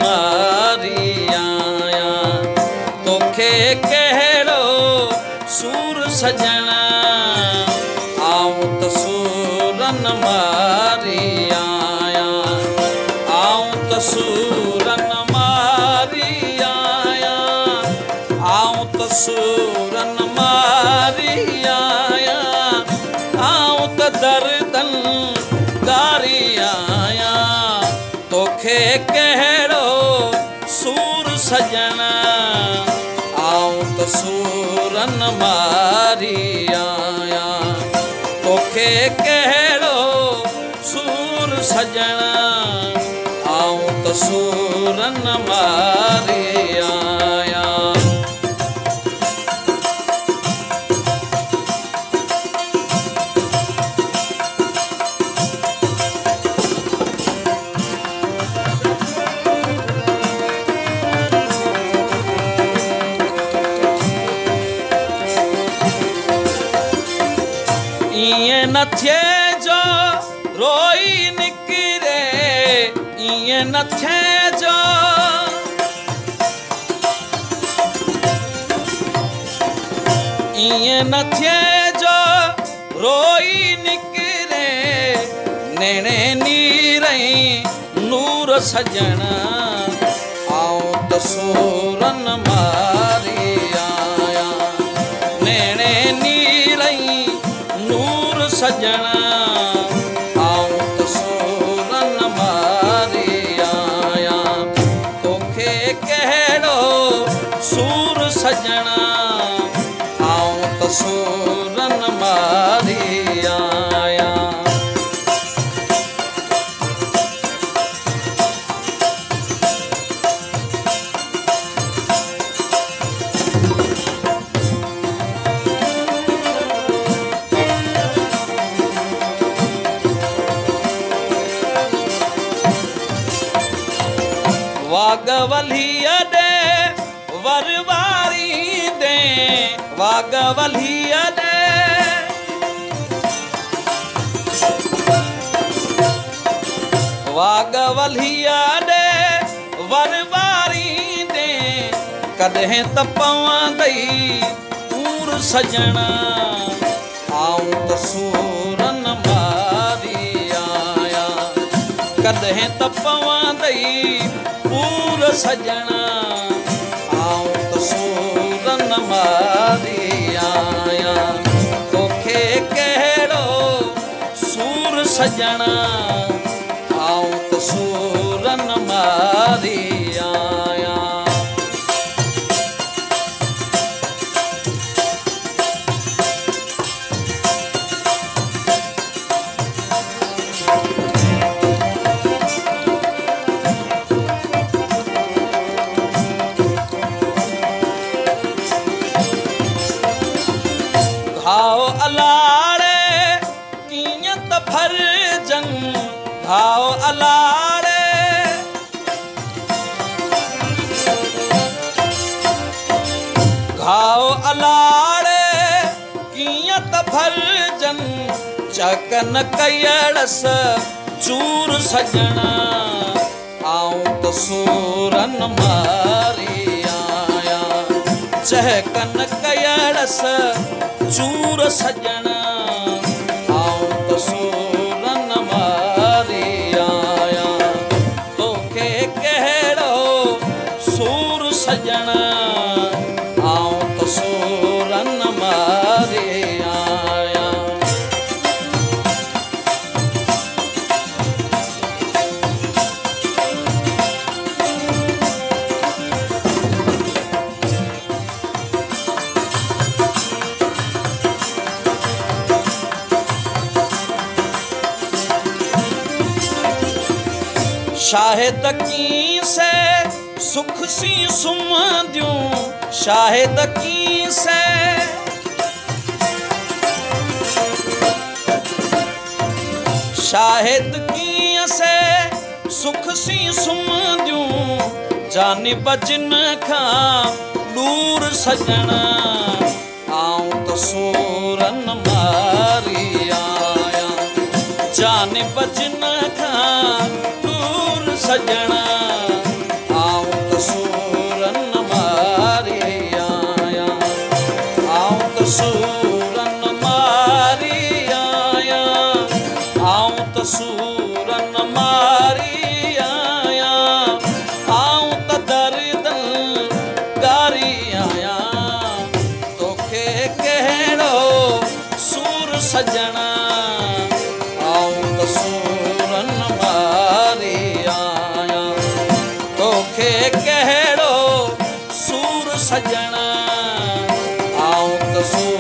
मारी आया। तोखे कहिड़ो सूर सजना आऊं त सूरन मारी आया। आऊं त सूरन मारी आया। आऊं त सूरन मारी आया। आऊं त दर्दन गारी आया। तोखे कहिड़ो सूर सजना आऊं त सूरन मारी आया। तोखे कहिड़ो सूर सजना आऊं त सूरन मारी आया। इएं न थिए जो रोई निकिरे, इएं न थिए जो इएं न थिए जो रोई निकिरे। नेणे नीरई नूर सजना आऊं त सूरन मारी आया। नेणे नीरई नूर सजना आऊं त सूरन मारी आया। तोखे कहिड़ो सूर सजना आऊं त सूरन मारी आया। वागवलिया दे वरवारी दे, वागवलिया दे वागवलिया दे वरवारी दे। कदें त पवंदई पूर सजना आऊं त सूरन मारी आया। कदें त पवंदई पूर सजना आऊं त सूरन मारी आया। तोखे कहिड़ो सूर सजना आऊं त सूरन मारी आया। घाव अलाड़े कीअं त भरजन, घाव अलाड़े घाव अलाड़े कीअं त भरजन। चकन कयड़स चूर सजना आऊं त सूरन मारी आया। चहकन कयड़स चूर सजना आऊं त सूरन मारी आया। तोखे कहिड़ो सूर सजना आऊं त सूरन मारी आया। शाहिद की से सुख सी सुमंदियूं, शाहिद की से शाहिद की से सुख सी सुमंदियूं। जानिब जिन खां दूर सजना आऊं त सूरन मारी आया। जानिब जिन खां दूर सजना कहड़ो सूर सजण आऊं त सूर